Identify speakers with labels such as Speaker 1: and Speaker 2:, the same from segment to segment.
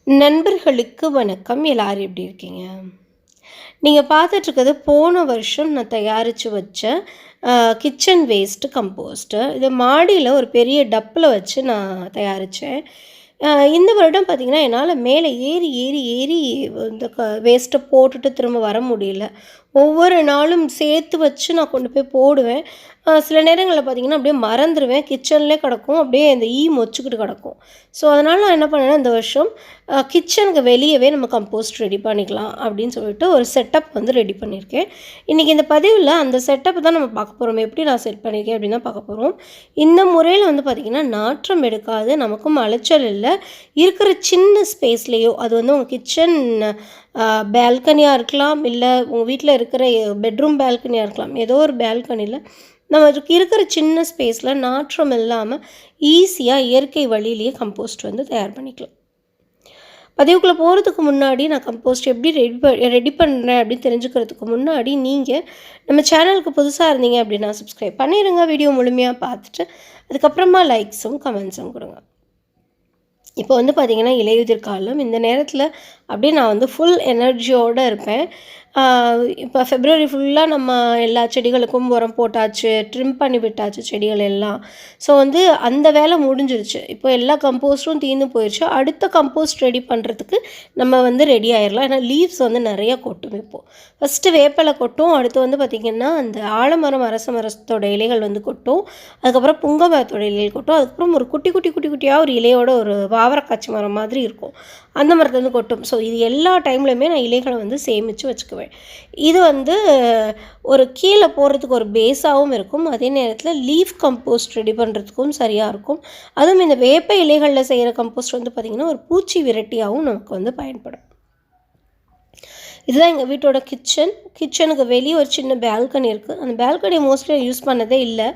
Speaker 1: நண்பர்களுக்கு வணக்கம். எல்லாரும் எப்படி இருக்கீங்க? நீங்கள் பார்த்துட்ருக்கிறது போன வருஷம் நான் தயாரித்து வச்ச கிச்சன் வேஸ்ட்டு கம்போஸ்ட்டு. இது மாடியில் ஒரு பெரிய டப்பில் வச்சு நான் தயாரித்தேன். இந்த வருடம் பார்த்திங்கன்னா என்னால் மேலே ஏறி ஏறி ஏறி இந்த வேஸ்ட்டை போட்டுட்டு திரும்ப வர முடியல. ஒவ்வொரு நாளும் சேர்த்து வச்சு நான் கொண்டு போய் போடுவேன். சில நேரங்களில் பார்த்திங்கன்னா அப்படியே மறந்துடுவேன். கிச்சன்லேயே கிடக்கும். அப்படியே அந்த மொச்சிக்கிட்டு கிடக்கும். ஸோ அதனால் நான் என்ன பண்ணேன்னா இந்த வருஷம் கிச்சனுக்கு வெளியவே நம்ம கம்போஸ்ட் ரெடி பண்ணிக்கலாம் அப்படின்னு சொல்லிட்டு ஒரு செட்டப் வந்து ரெடி பண்ணியிருக்கேன். இன்றைக்கி இந்த பதிவில் அந்த செட்டப் தான் நம்ம பார்க்க போகிறோம். எப்படி நான் செட் பண்ணியிருக்கேன் அப்படின்னு தான் பார்க்க போகிறோம். இந்த முறையில் வந்து பார்த்திங்கன்னா நாற்றம் எடுக்காது, நமக்கும் அலைச்சல் இல்லை. இருக்கிற சின்ன ஸ்பேஸ்லேயோ அது வந்து உங்கள் கிச்சன் பால்கனியாக இருக்கலாம், இல்லை உங்கள் வீட்டில் இருக்கிற பெட்ரூம் பால்கனியாக இருக்கலாம். ஏதோ ஒரு பால்கனியில் நமக்கு இருக்கிற சின்ன ஸ்பேஸில் நாற்றம் இல்லாமல் ஈஸியாக இயற்கை வழியிலேயே கம்போஸ்ட் வந்து தயார் பண்ணிக்கலாம். பதிவுக்குள்ளே போகிறதுக்கு முன்னாடி நான் கம்போஸ்ட் எப்படி ரெடி பண்ணுறேன் அப்படின்னு தெரிஞ்சுக்கிறதுக்கு முன்னாடி நீங்கள் நம்ம சேனலுக்கு புதுசாக இருந்தீங்க அப்படின்னா சப்ஸ்கிரைப் பண்ணிடுங்க. வீடியோ முழுமையாக பார்த்துட்டு அதுக்கப்புறமா லைக்ஸும் கமெண்ட்ஸும் கொடுங்க. இப்போ வந்து பார்த்திங்கன்னா இலையுதிர் காலம். இந்த நேரத்தில் அப்படியே நான் வந்து ஃபுல் எனர்ஜியோடு இருப்பேன். இப்போ ஃபெப்ரவரி ஃபுல்லாக நம்ம எல்லா செடிகளுக்கும் உரம் போட்டாச்சு, ட்ரிம் பண்ணி விட்டாச்சு செடிகள் எல்லாம். ஸோ வந்து அந்த வேலை முடிஞ்சிருச்சு. இப்போ எல்லா கம்போஸ்ட்டும் தீர்ந்து போயிடுச்சு. அடுத்த கம்போஸ்ட் ரெடி பண்ணுறதுக்கு நம்ம வந்து ரெடி ஆயிடலாம். ஏன்னா லீவ்ஸ் வந்து நிறையா கொட்டும். இப்போது ஃபஸ்ட்டு வேப்பிலை கொட்டும், அடுத்து வந்து பார்த்திங்கன்னா அந்த ஆலமரம் அரச மரத்தோட இலைகள் வந்து கொட்டும், அதுக்கப்புறம் புங்க மரத்தோட இலைகள் கொட்டும், அதுக்கப்புறம் ஒரு குட்டி குட்டி குட்டி குட்டியாக ஒரு இலையோட ஒரு வாவரக்காய்ச்சி மரம் மாதிரி இருக்கும், அந்த மரத்தை வந்து கொட்டும். ஸோ இது எல்லா டைம்லையுமே நான் இலைகளை வந்து சேமித்து வச்சுக்குவேன். இது வந்து ஒரு கீழே போடுறதுக்கு ஒரு பேஸாகவும் இருக்கும், அதே நேரத்தில் லீஃப் கம்போஸ்ட் ரெடி பண்ணுறதுக்கும் சரியாக இருக்கும். அதுவும் இந்த வேப்ப இலைகளில் செய்கிற கம்போஸ்ட் வந்து பார்த்திங்கன்னா ஒரு பூச்சி விரட்டியாகவும் நமக்கு வந்து பயன்படும். இதுதான் எங்கள் வீட்டோட கிச்சனுக்கு வெளியே ஒரு சின்ன பால்கனி இருக்குது. அந்த பால்கனி மோஸ்ட்லி யூஸ் பண்ணதே இல்லை.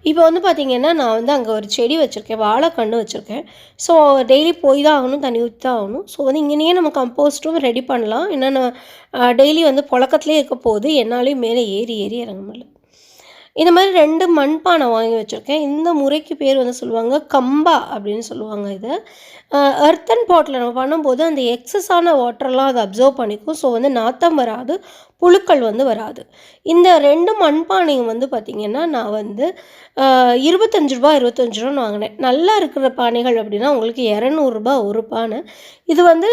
Speaker 1: இப்போ வந்து பார்த்திங்கன்னா நான் வந்து அங்கே ஒரு செடி வச்சுருக்கேன், வாழைக்கன்று வச்சுருக்கேன். ஸோ டெய்லி போய் தான் ஆகணும், தண்ணி ஊற்றி தான் ஆகணும். ஸோ வந்து இங்கேயே நம்ம கம்போஸ்ட்டும் ரெடி பண்ணலாம். என்னென்ன டெய்லி வந்து புழக்கத்துலேயே இருக்க போகுது, என்னாலையும் மேலே ஏறி ஏறி இறங்க முடியல. இந்த மாதிரி 2 மண்பானை வாங்கி வச்சுருக்கேன். இந்த முறைக்கு பேர் வந்து சொல்லுவாங்க கம்பா அப்படின்னு சொல்லுவாங்க. இதை எர்த்தன் பாட்டில் நம்ம பண்ணும்போது அந்த எக்ஸஸான வாட்டர்லாம் அதை அப்சர்வ் பண்ணிக்கும். ஸோ வந்து நாற்றம் வராது, புழுக்கள் வந்து வராது. இந்த 2 மண்பானையும் வந்து பார்த்திங்கன்னா நான் வந்து ₹25 வாங்கினேன். நல்லா இருக்கிற பானைகள் அப்படின்னா உங்களுக்கு ₹200 ஒரு பானை. இது வந்து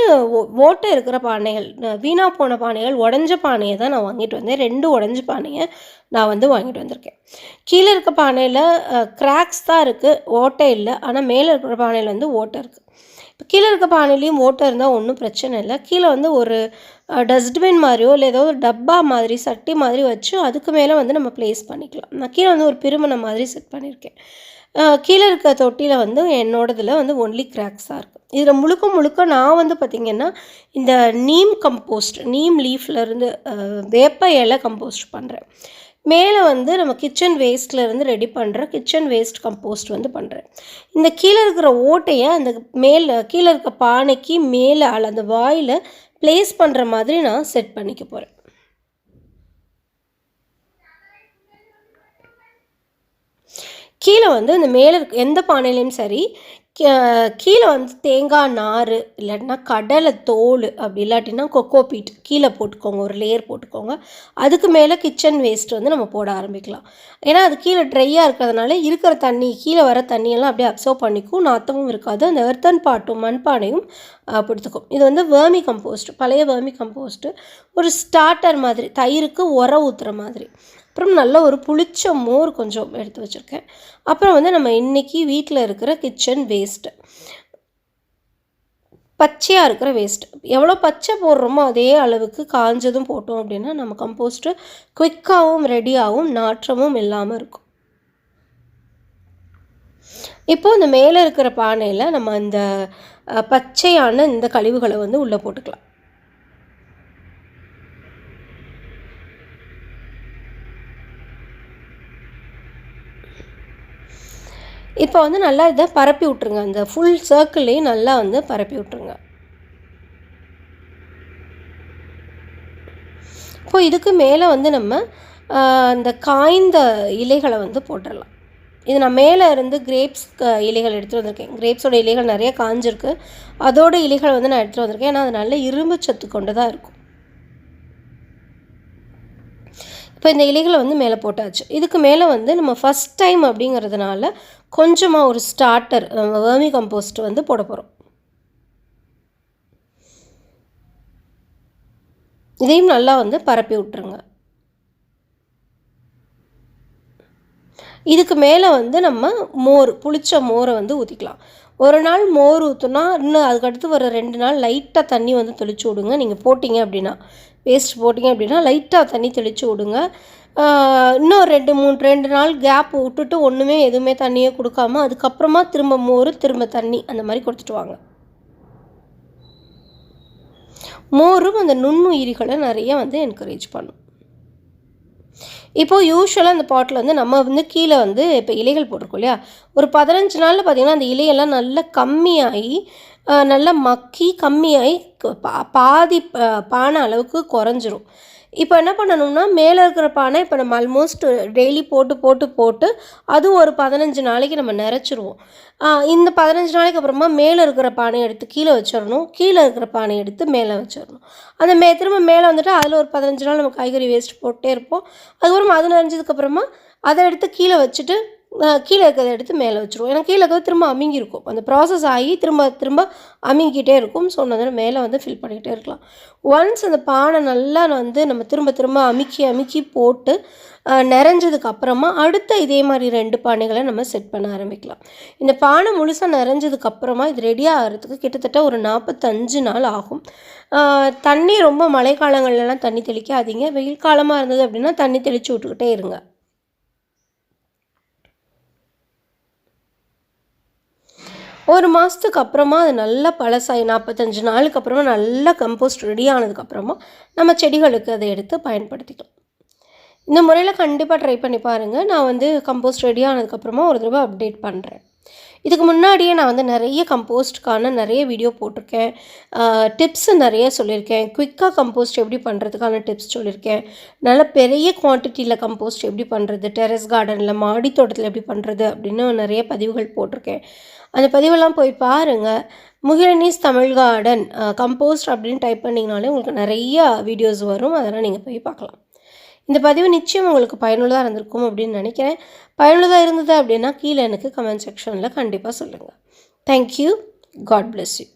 Speaker 1: ஓட்டை இருக்கிற பானைகள், வீணாக போன பானைகள், உடஞ்ச பானையை தான் நான் வாங்கிட்டு வந்தேன். 2 உடஞ்ச பானையை நான் வந்து வாங்கிட்டு வந்திருக்கேன். கீழே இருக்க பானையில் கிராக்ஸ் தான் இருக்குது, ஓட்டை இல்லை. ஆனால் மேலே இருக்கிற பானையில் வந்து ஓட்டை இருக்குது. இப்போ கீழே இருக்க பானையிலையும் ஓட்டை இருந்தால் ஒன்றும் பிரச்சனை இல்லை. கீழே வந்து ஒரு டஸ்ட்பின் மாதிரியோ இல்லை ஏதோ ஒரு டப்பா மாதிரி சட்டி மாதிரி வச்சு அதுக்கு மேலே வந்து நம்ம ப்ளேஸ் பண்ணிக்கலாம். நான் கீழே வந்து ஒரு பிரிமனை மாதிரி செட் பண்ணியிருக்கேன். கீழே இருக்க தொட்டியில் வந்து என்னோடதில் வந்து ஒன்லி கிராக்ஸாக இருக்குது. இதில் முழுக்க முழுக்க நான் வந்து பார்த்திங்கன்னா இந்த நீம் கம்போஸ்ட், நீம் லீஃப்லேருந்து வேப்ப இலை கம்போஸ்ட் பண்ணுறேன். மேலே வந்து நம்ம கிச்சன் வேஸ்ட்லேருந்து ரெடி பண்ணுற கிச்சன் வேஸ்ட் கம்போஸ்ட் வந்து பண்ணுறேன். இந்த கீழே இருக்கிற ஓட்டையை அந்த மேலே கீழே இருக்க பானைக்கு மேலே அந்த வாயில் ப்ளேஸ் பண்ணுற மாதிரி நான் செட் பண்ணிக்க போகிறேன். கீழே வந்து இந்த மேலே எந்த பானையிலையும் சரி கீழே வந்து தேங்காய் நார் இல்லாட்டினா கடலை தோல், அப்படி இல்லாட்டினா கொக்கோ பீட் கீழே போட்டுக்கோங்க, ஒரு லேயர் போட்டுக்கோங்க. அதுக்கு மேலே கிச்சன் வேஸ்ட் வந்து நம்ம போட ஆரம்பிக்கலாம். ஏன்னா அது கீழே ட்ரையாக இருக்கிறதுனால இருக்கிற தண்ணி கீழே வர தண்ணியெல்லாம் அப்படியே அப்சர்வ் பண்ணிக்கும், நாற்றமும் இருக்காது. அந்த எர்த்தன் பாட்டும் மண்பானையும் பிடித்துக்கும். இது வந்து வேர்மி கம்போஸ்ட், பழைய வேர்மி கம்போஸ்ட்டு. ஒரு ஸ்டார்டர் மாதிரி, தயிருக்கு உரம் ஊற்றுற மாதிரி. அப்புறம் நல்ல ஒரு புளிச்ச மோர் கொஞ்சம் எடுத்து வச்சுருக்கேன். அப்புறம் வந்து நம்ம இன்றைக்கி வீட்டில் இருக்கிற கிச்சன் வேஸ்ட்டு, பச்சையாக இருக்கிற வேஸ்ட்டு. எவ்வளோ பச்சை போடுறோமோ அதே அளவுக்கு காஞ்சதும் போட்டோம் அப்படின்னா நம்ம கம்போஸ்ட்டு குயிக்காகவும் ரெடியாகவும் நாற்றமும் இல்லாமல் இருக்கும். இப்போது இந்த மேலே இருக்கிற பானையில் நம்ம இந்த பச்சையான இந்த கழிவுகளை வந்து உள்ளே போட்டுக்கலாம். இப்போ வந்து நல்லா இதை பரப்பி விட்ருங்க. அந்த ஃபுல் சர்க்கிள்லேயும் நல்லா வந்து பரப்பி விட்ருங்க. இப்போ இதுக்கு மேலே வந்து நம்ம இந்த காய்ந்த இலைகளை வந்து போட்டுடலாம். இது நான் மேலே இருந்து கிரேப்ஸ் இலைகள் எடுத்துகிட்டு வந்திருக்கேன். கிரேப்ஸோட இலைகள் நிறைய காஞ்சிருக்கு. அதோட இலைகள் வந்து நான் எடுத்துகிட்டு வந்திருக்கேன். ஏன்னா அது நல்ல இரும்பு சத்து கொண்டு தான் இருக்கும். இப்போ இந்த இலைகளை வந்து மேலே போட்டாச்சு. இதுக்கு மேலே வந்து நம்ம ஃபஸ்ட் டைம் அப்படிங்கிறதுனால கொஞ்சமாக ஒரு ஸ்டார்டர் வேர்மி கம்போஸ்ட் வந்து போட போகிறோம். இதையும் நல்லா வந்து பரப்பி விட்டுருங்க. இதுக்கு மேலே வந்து நம்ம புளிச்ச மோரை வந்து ஊற்றிக்கலாம். ஒரு நாள் மோர் ஊற்றுனா இன்னும் அதுக்கடுத்து வர 2 நாள் லைட்டாக தண்ணி வந்து தெளித்து விடுங்க. நீங்கள் போட்டிங்க அப்படின்னா வேஸ்ட் போட்டிங்க அப்படின்னா லைட்டாக தண்ணி தெளித்து விடுங்க. இன்னும் 2 நாள் கேப் விட்டுட்டு ஒன்றுமே எதுவுமே தண்ணியே கொடுக்காம அதுக்கப்புறமா திரும்ப மோர் திரும்ப தண்ணி அந்த மாதிரி கொடுத்துட்டு வாங்க. மோரும் அந்த நுண்ணுயிரிகளை நிறைய வந்து என்கரேஜ் பண்ணும். இப்போது யூஸ்வலாக அந்த பாட்டில் வந்து நம்ம வந்து கீழே வந்து இப்போ இலைகள் போட்டிருக்கோம் இல்லையா, ஒரு 15 நாளில் பார்த்திங்கன்னா அந்த இலையெல்லாம் நல்லா கம்மியாகி நல்லா மக்கி கம்மியாகி பாதி பானை அளவுக்கு குறைஞ்சிரும். இப்போ என்ன பண்ணணும்னா மேலே இருக்கிற பானை இப்போ நம்ம ஆல்மோஸ்ட் டெய்லி போட்டு அது ஒரு 15 நாளைக்கு நம்ம நிறச்சிருவோம். இந்த 15 நாளைக்கு அப்புறமா மேலே இருக்கிற பானையை எடுத்து கீழே வச்சிடணும், கீழே இருக்கிற பானையை எடுத்து மேலே வச்சிடணும். அந்த திரும்ப மேலே வந்துட்டு அதில் ஒரு 15 நாள் நம்ம காய்கறி வேஸ்ட் போட்டே இருப்போம். அதுக்கப்புறமா அது நனைஞ்சதுக்கப்புறமா அதை எடுத்து கீழே வச்சுட்டு கீழே இருக்கிறத எடுத்து மேலே வச்சுருவோம். ஏன்னா கீழே இருக்கிறது திரும்ப அமுங்கியிருக்கும். அந்த ப்ராசஸ் ஆகி திரும்ப அமுங்கிக்கிட்டே இருக்கும். ஸோ அதனால் மேலே வந்து ஃபில் பண்ணிக்கிட்டே இருக்கலாம். ஒன்ஸ் அந்த பானை நல்லா வந்து நம்ம திரும்ப அமுக்கி போட்டு நிறைஞ்சதுக்கப்புறமா அடுத்த இதே மாதிரி 2 பானைகளை நம்ம செட் பண்ண ஆரம்பிக்கலாம். இந்த பானை முழுசாக நிறைஞ்சதுக்கப்புறமா இது ரெடி ஆகிறதுக்கு கிட்டத்தட்ட ஒரு 45 நாள் ஆகும். தண்ணி ரொம்ப மழை காலங்கள்லாம் தண்ணி தெளிக்காதீங்க. வெயில் காலமாக இருந்தது அப்படின்னா தண்ணி தெளித்து விட்டுக்கிட்டே இருங்க. ஒரு மாதத்துக்கு அப்புறமா அது நல்லா பழசாகி 45 நாளுக்கு அப்புறமா நல்லா கம்போஸ்ட் ரெடி ஆனதுக்கப்புறமா நம்ம செடிகளுக்கு அதை எடுத்து பயன்படுத்திக்கலாம். இந்த முறையில் கண்டிப்பாக ட்ரை பண்ணி பாருங்கள். நான் வந்து கம்போஸ்ட் ரெடி ஆனதுக்கப்புறமா ஒரு தடவை அப்டேட் பண்ணுறேன். இதுக்கு முன்னாடியே நான் வந்து நிறைய கம்போஸ்ட்டுக்கான நிறைய வீடியோ போட்டிருக்கேன். டிப்ஸு நிறைய சொல்லியிருக்கேன். குயிக்காக கம்போஸ்ட் எப்படி பண்ணுறதுக்கான டிப்ஸ் சொல்லியிருக்கேன். நல்ல பெரிய குவான்டிட்டியில் கம்போஸ்ட் எப்படி பண்ணுறது, டெரஸ் கார்டனில் மாடி தோட்டத்தில் எப்படி பண்ணுறது அப்படின்னு நிறைய பதிவுகள் போட்டிருக்கேன். அந்த பதிவெல்லாம் போய் பாருங்கள். முகிலினிஸ் தமிழ் கார்டன் கம்போஸ்ட் அப்படின்னு டைப் பண்ணிங்கனாலே உங்களுக்கு நிறைய வீடியோஸ் வரும். அதெல்லாம் நீங்கள் போய் பார்க்கலாம். இந்த பதிவு நிச்சயம் உங்களுக்கு பயனுள்ளதாக இருந்திருக்கும் அப்படின்னு நினைக்கிறேன். பயனுள்ளதாக இருந்தது அப்படின்னா கீழே எனக்கு கமெண்ட் செக்ஷனில் கண்டிப்பாக சொல்லுங்கள். தேங்க்யூ. God bless you.